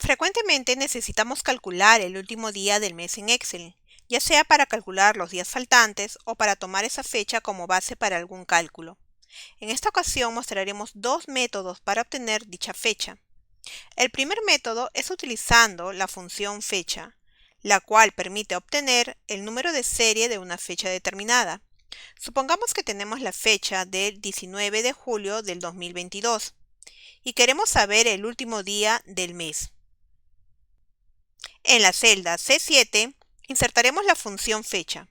Frecuentemente necesitamos calcular el último día del mes en Excel, ya sea para calcular los días faltantes o para tomar esa fecha como base para algún cálculo. En esta ocasión mostraremos dos métodos para obtener dicha fecha. El primer método es utilizando la función fecha, la cual permite obtener el número de serie de una fecha determinada. Supongamos que tenemos la fecha del 19 de julio del 2022 y queremos saber el último día del mes. En la celda C7 insertaremos la función fecha.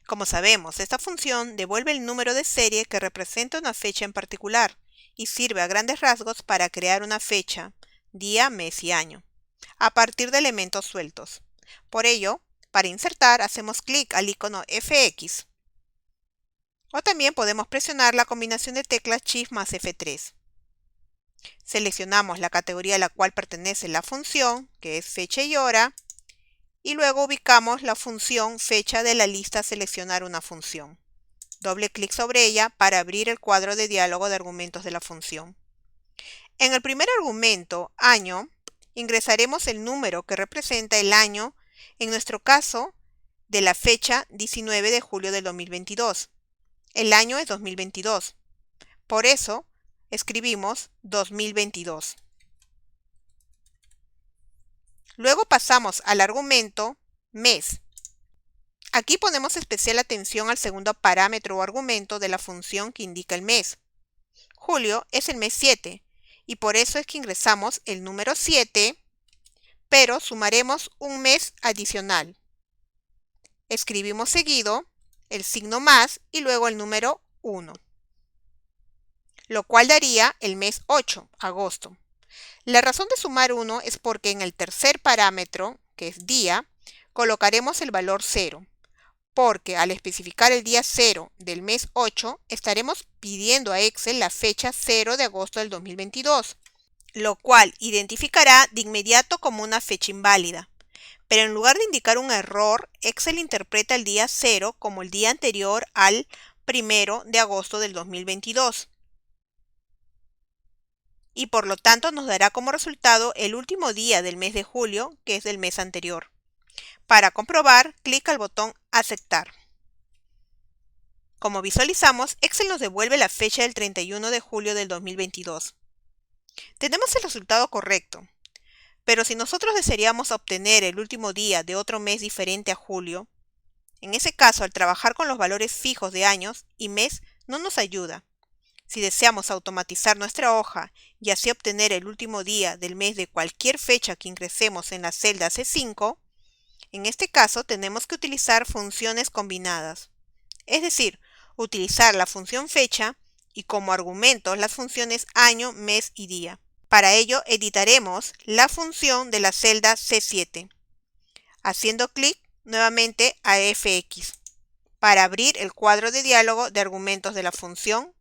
Como sabemos, esta función devuelve el número de serie que representa una fecha en particular y sirve a grandes rasgos para crear una fecha, día, mes y año, a partir de elementos sueltos. Por ello, para insertar hacemos clic al icono FX. O también podemos presionar la combinación de teclas Shift más F3. Seleccionamos la categoría a la cual pertenece la función, que es fecha y hora, y luego ubicamos la función fecha de la lista Seleccionar una función. Doble clic sobre ella para abrir el cuadro de diálogo de argumentos de la función. En el primer argumento, año, ingresaremos el número que representa el año, en nuestro caso, de la fecha 19 de julio del 2022. El año es 2022. Por eso, escribimos 2022. Luego pasamos al argumento mes. Aquí ponemos especial atención al segundo parámetro o argumento de la función que indica el mes. Julio es el mes 7 y por eso es que ingresamos el número 7, pero sumaremos un mes adicional. Escribimos seguido el signo más y luego el número 1, lo cual daría el mes 8, agosto. La razón de sumar 1 es porque en el tercer parámetro, que es día, colocaremos el valor 0, porque al especificar el día 0 del mes 8, estaremos pidiendo a Excel la fecha 0 de agosto del 2022, lo cual identificará de inmediato como una fecha inválida. Pero en lugar de indicar un error, Excel interpreta el día 0 como el día anterior al 1 de agosto del 2022. Y por lo tanto nos dará como resultado el último día del mes de julio, que es del mes anterior. Para comprobar, clic al botón Aceptar. Como visualizamos, Excel nos devuelve la fecha del 31 de julio del 2022. Tenemos el resultado correcto, pero si nosotros desearíamos obtener el último día de otro mes diferente a julio, en ese caso, al trabajar con los valores fijos de años y mes, no nos ayuda. Si deseamos automatizar nuestra hoja y así obtener el último día del mes de cualquier fecha que ingresemos en la celda C5, en este caso tenemos que utilizar funciones combinadas. Es decir, utilizar la función fecha y como argumentos las funciones año, mes y día. Para ello editaremos la función de la celda C7, haciendo clic nuevamente a FX para abrir el cuadro de diálogo de argumentos de la función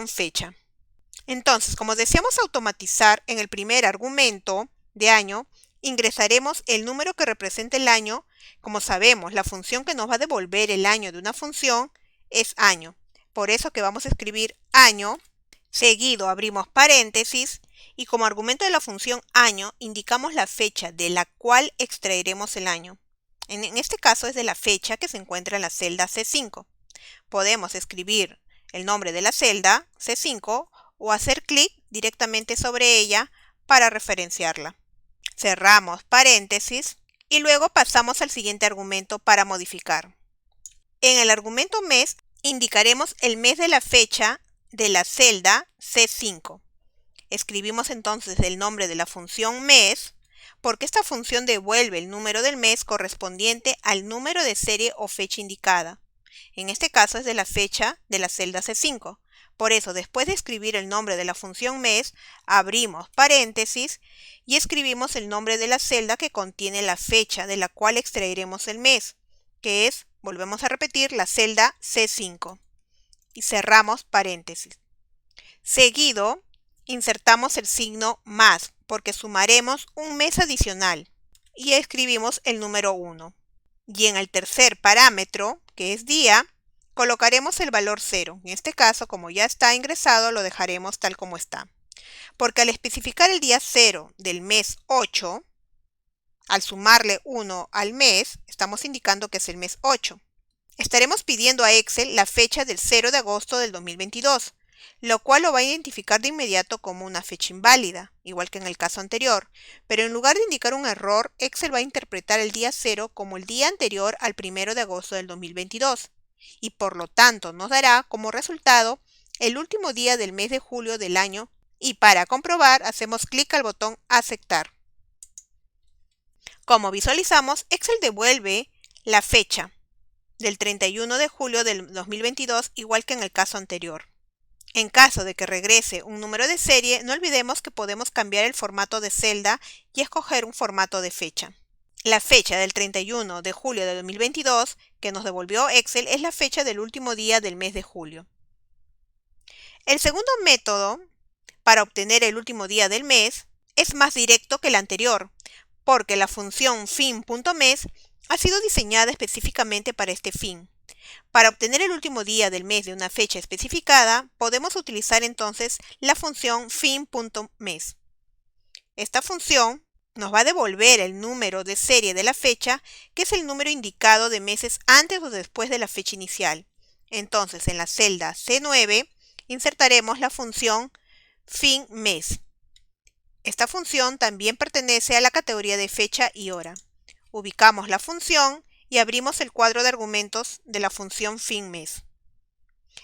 fecha. Entonces, como deseamos automatizar en el primer argumento de año, ingresaremos el número que representa el año. Como sabemos, la función que nos va a devolver el año de una función es año. Por eso que vamos a escribir año, seguido abrimos paréntesis y como argumento de la función año indicamos la fecha de la cual extraeremos el año. En este caso es de la fecha que se encuentra en la celda C5. Podemos escribir el nombre de la celda C5 o hacer clic directamente sobre ella para referenciarla. Cerramos paréntesis y luego pasamos al siguiente argumento para modificar. En el argumento mes indicaremos el mes de la fecha de la celda C5. Escribimos entonces el nombre de la función mes porque esta función devuelve el número del mes correspondiente al número de serie o fecha indicada. En este caso es de la fecha de la celda C5. Por eso, después de escribir el nombre de la función mes, abrimos paréntesis y escribimos el nombre de la celda que contiene la fecha de la cual extraeremos el mes, que es, volvemos a repetir, la celda C5. Y cerramos paréntesis. Seguido, insertamos el signo más, porque sumaremos un mes adicional. Y escribimos el número 1. Y en el tercer parámetro, que es día, colocaremos el valor 0. En este caso, como ya está ingresado, lo dejaremos tal como está. Porque al especificar el día 0 del mes 8, al sumarle 1 al mes, estamos indicando que es el mes 8. Estaremos pidiendo a Excel la fecha del 0 de agosto del 2022, lo cual lo va a identificar de inmediato como una fecha inválida, igual que en el caso anterior, pero en lugar de indicar un error, Excel va a interpretar el día 0 como el día anterior al 1 de agosto del 2022, y por lo tanto nos dará como resultado el último día del mes de julio del año, y para comprobar hacemos clic al botón Aceptar. Como visualizamos, Excel devuelve la fecha del 31 de julio del 2022, igual que en el caso anterior. En caso de que regrese un número de serie, no olvidemos que podemos cambiar el formato de celda y escoger un formato de fecha. La fecha del 31 de julio de 2022 que nos devolvió Excel es la fecha del último día del mes de julio. El segundo método para obtener el último día del mes es más directo que el anterior, porque la función fin.mes ha sido diseñada específicamente para este fin. Para obtener el último día del mes de una fecha especificada, podemos utilizar entonces la función fin.mes. Esta función nos va a devolver el número de serie de la fecha, que es el número indicado de meses antes o después de la fecha inicial. Entonces, en la celda C9 insertaremos la función fin.mes. Esta función también pertenece a la categoría de fecha y hora. Ubicamos la función y abrimos el cuadro de argumentos de la función fin.mes.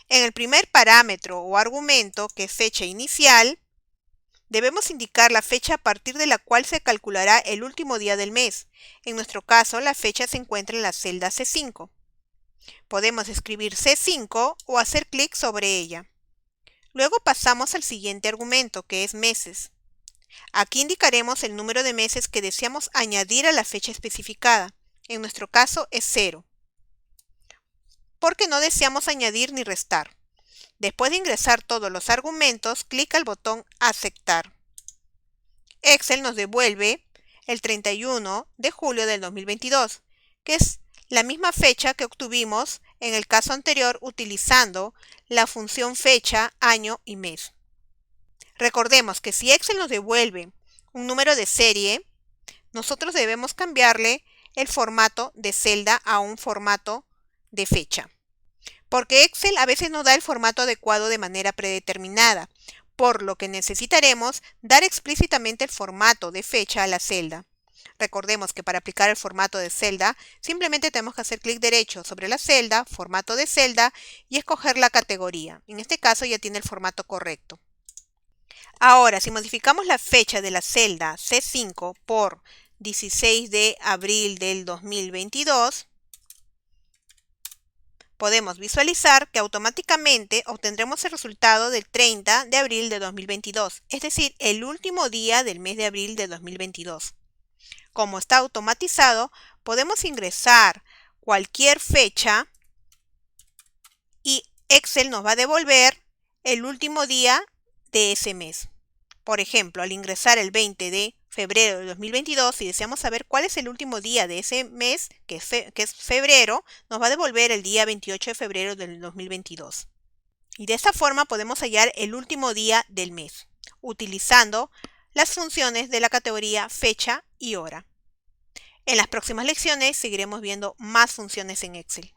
En el primer parámetro o argumento, que es fecha inicial, debemos indicar la fecha a partir de la cual se calculará el último día del mes. En nuestro caso, la fecha se encuentra en la celda C5. Podemos escribir C5 o hacer clic sobre ella. Luego pasamos al siguiente argumento, que es meses. Aquí indicaremos el número de meses que deseamos añadir a la fecha especificada. En nuestro caso es 0, porque no deseamos añadir ni restar. Después de ingresar todos los argumentos, clic al botón Aceptar. Excel nos devuelve el 31 de julio del 2022, que es la misma fecha que obtuvimos en el caso anterior utilizando la función fecha, año y mes. Recordemos que si Excel nos devuelve un número de serie, nosotros debemos cambiarle el formato de celda a un formato de fecha. Porque Excel a veces no da el formato adecuado de manera predeterminada, por lo que necesitaremos dar explícitamente el formato de fecha a la celda. Recordemos que para aplicar el formato de celda, simplemente tenemos que hacer clic derecho sobre la celda, formato de celda, y escoger la categoría. En este caso ya tiene el formato correcto. Ahora, si modificamos la fecha de la celda C5 por 16 de abril del 2022, podemos visualizar que automáticamente obtendremos el resultado del 30 de abril de 2022, es decir, el último día del mes de abril de 2022. Como está automatizado, podemos ingresar cualquier fecha y Excel nos va a devolver el último día de ese mes. Por ejemplo, al ingresar el 20 de febrero de 2022, si deseamos saber cuál es el último día de ese mes, que es febrero, nos va a devolver el día 28 de febrero del 2022. Y de esta forma podemos hallar el último día del mes, utilizando las funciones de la categoría fecha y hora. En las próximas lecciones seguiremos viendo más funciones en Excel.